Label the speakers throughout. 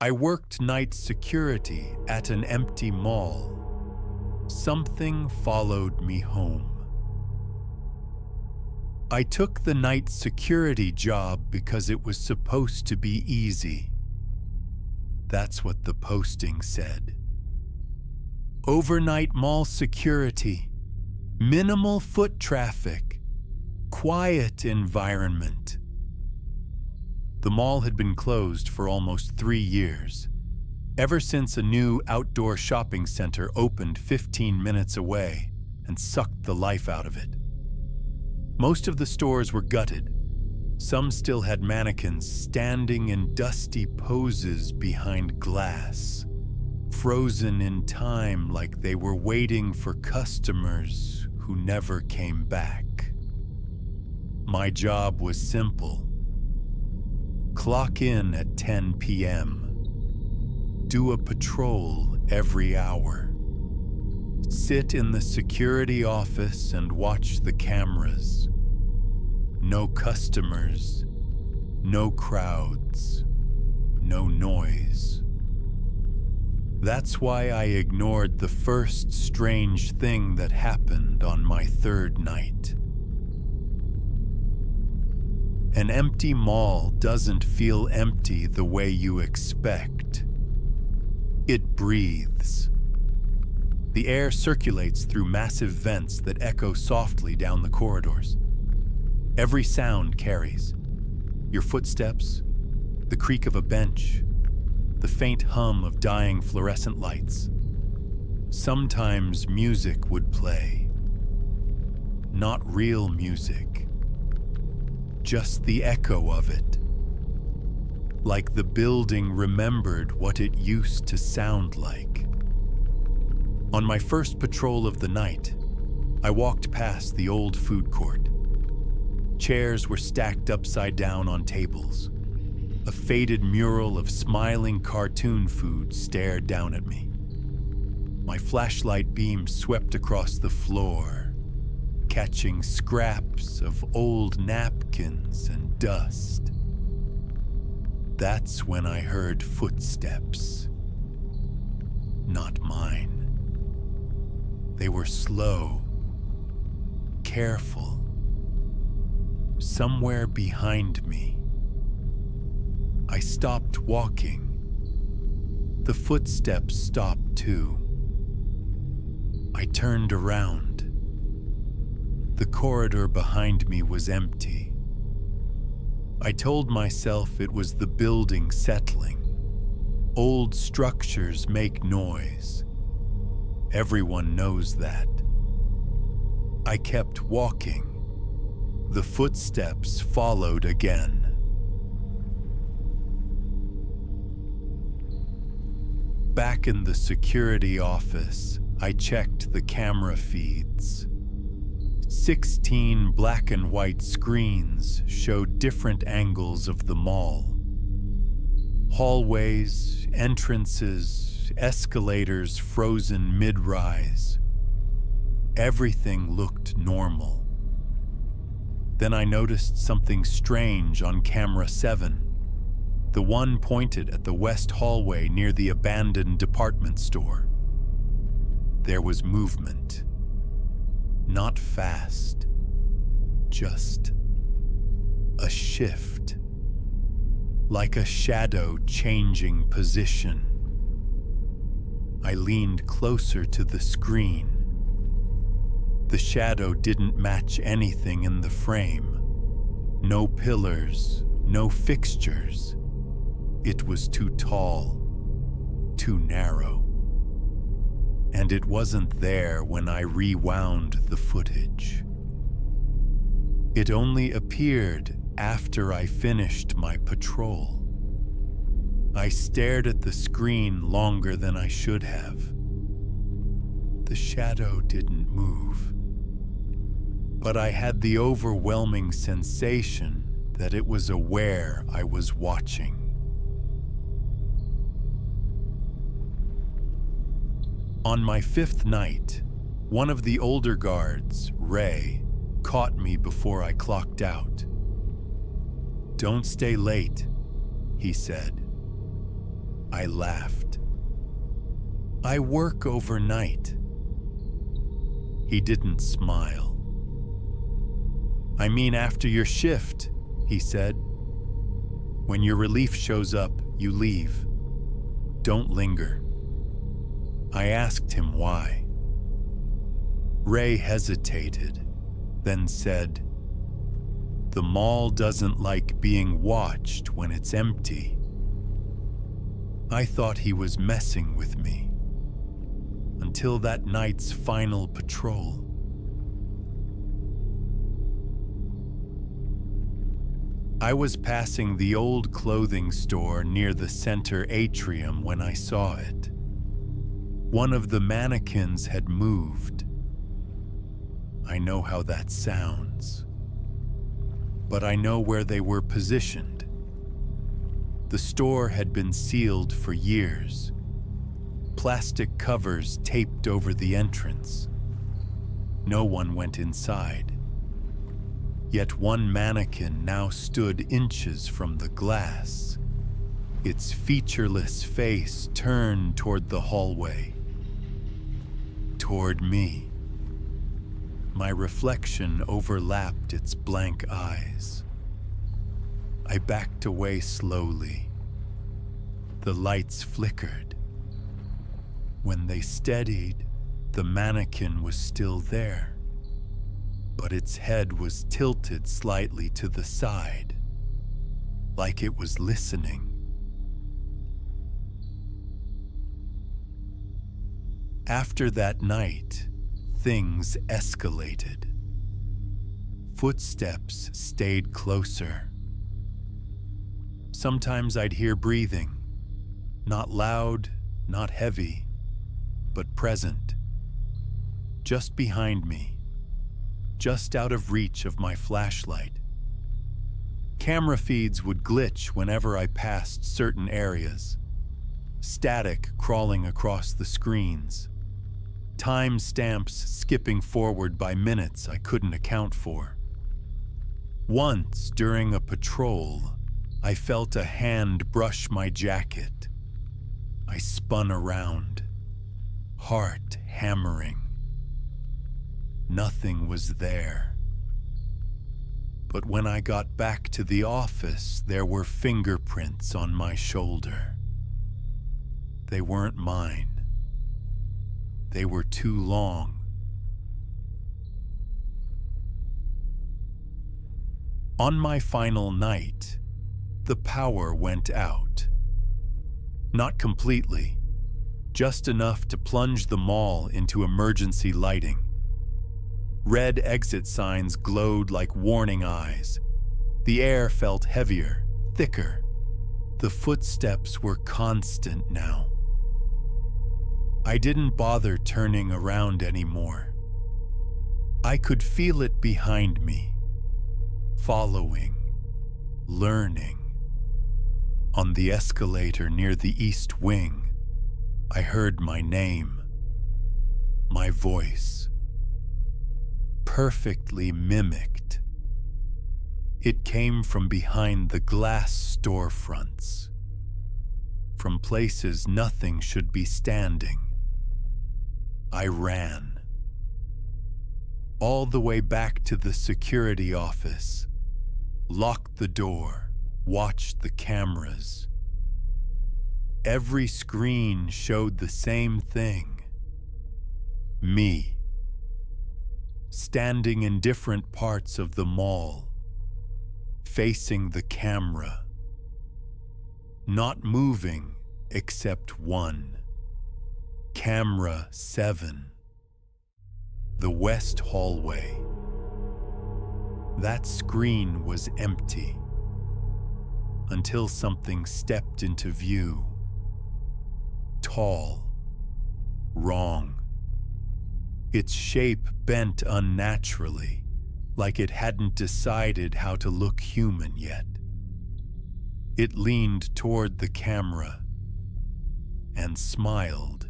Speaker 1: I worked night security at an empty mall. Something followed me home. I took the night security job because it was supposed to be easy. That's what the posting said. Overnight mall security, minimal foot traffic, quiet environment. The mall had been closed for almost 3 years, ever since a new outdoor shopping center opened 15 minutes away and sucked the life out of it. Most of the stores were gutted. Some still had mannequins standing in dusty poses behind glass, frozen in time like they were waiting for customers who never came back. My job was simple. Clock in at 10 p.m. Do a patrol every hour. Sit in the security office and watch the cameras. No customers, no crowds, no noise. That's why I ignored the first strange thing that happened on my third night. An empty mall doesn't feel empty the way you expect. It breathes. The air circulates through massive vents that echo softly down the corridors. Every sound carries. Your footsteps, the creak of a bench, the faint hum of dying fluorescent lights. Sometimes music would play. Not real music. Just the echo of it. Like the building remembered what it used to sound like. On my first patrol of the night, I walked past the old food court. Chairs were stacked upside down on tables. A faded mural of smiling cartoon food stared down at me. My flashlight beam swept across the floor, catching scraps of old napkins and dust. That's when I heard footsteps. Not mine. They were slow, careful. Somewhere behind me. I stopped walking. The footsteps stopped too. I turned around. The corridor behind me was empty. I told myself it was the building settling. Old structures make noise. Everyone knows that. I kept walking. The footsteps followed again. Back in the security office, I checked the camera feeds. 16 black and white screens showed different angles of the mall. Hallways, entrances, escalators frozen mid-rise. Everything looked normal. Then I noticed something strange on camera 7, the one pointed at the west hallway near the abandoned department store. There was movement. Not fast, just a shift, like a shadow changing position. I leaned closer to the screen. The shadow didn't match anything in the frame. No pillars, no fixtures. It was too tall, too narrow. And it wasn't there when I rewound the footage. It only appeared after I finished my patrol. I stared at the screen longer than I should have. The shadow didn't move, but I had the overwhelming sensation that it was aware I was watching. On my 5th night, one of the older guards, Ray, caught me before I clocked out. "Don't stay late," he said. I laughed. I work overnight. He didn't smile. I mean, after your shift, he said. When your relief shows up, you leave. Don't linger. I asked him why. Ray hesitated, then said, "The mall doesn't like being watched when it's empty." I thought he was messing with me, until that night's final patrol. I was passing the old clothing store near the center atrium when I saw it. One of the mannequins had moved. I know how that sounds, but I know where they were positioned. The store had been sealed for years, plastic covers taped over the entrance. No one went inside. Yet one mannequin now stood inches from the glass, its featureless face turned toward the hallway, toward me. My reflection overlapped its blank eyes. I backed away slowly. The lights flickered. When they steadied, the mannequin was still there, but its head was tilted slightly to the side, like it was listening. After that night, things escalated. Footsteps stayed closer. Sometimes I'd hear breathing, not loud, not heavy, but present, just behind me, just out of reach of my flashlight. Camera feeds would glitch whenever I passed certain areas, static crawling across the screens, time stamps skipping forward by minutes I couldn't account for. Once, during a patrol, I felt a hand brush my jacket. I spun around, heart hammering. Nothing was there. But when I got back to the office, there were fingerprints on my shoulder. They weren't mine. They were too long. On my final night, the power went out. Not completely, just enough to plunge the mall into emergency lighting. Red exit signs glowed like warning eyes. The air felt heavier, thicker. The footsteps were constant now. I didn't bother turning around anymore. I could feel it behind me, following, learning. On the escalator near the east wing, I heard my name, my voice, perfectly mimicked. It came from behind the glass storefronts, from places nothing should be standing. I ran, all the way back to the security office, locked the door, watched the cameras. Every screen showed the same thing. Me, standing in different parts of the mall, facing the camera, not moving except one. Camera 7. The west hallway. That screen was empty until something stepped into view. Tall, wrong. Its shape bent unnaturally, like it hadn't decided how to look human yet. It leaned toward the camera and smiled.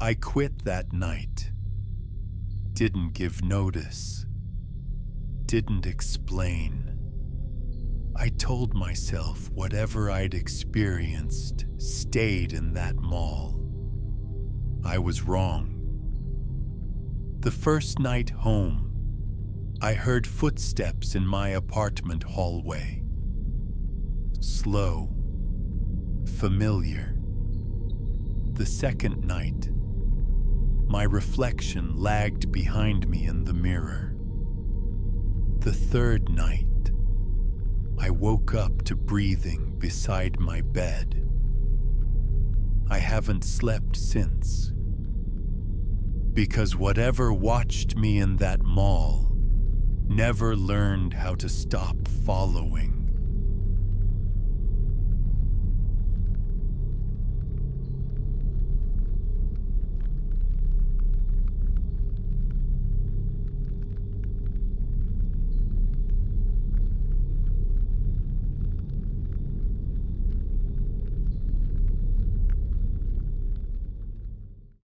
Speaker 1: I quit that night. Didn't give notice. Didn't explain. I told myself whatever I'd experienced stayed in that mall. I was wrong. The first night home, I heard footsteps in my apartment hallway. Slow, familiar. The second night, my reflection lagged behind me in the mirror. The third night, I woke up to breathing beside my bed. I haven't slept since, because whatever watched me in that mall never learned how to stop following.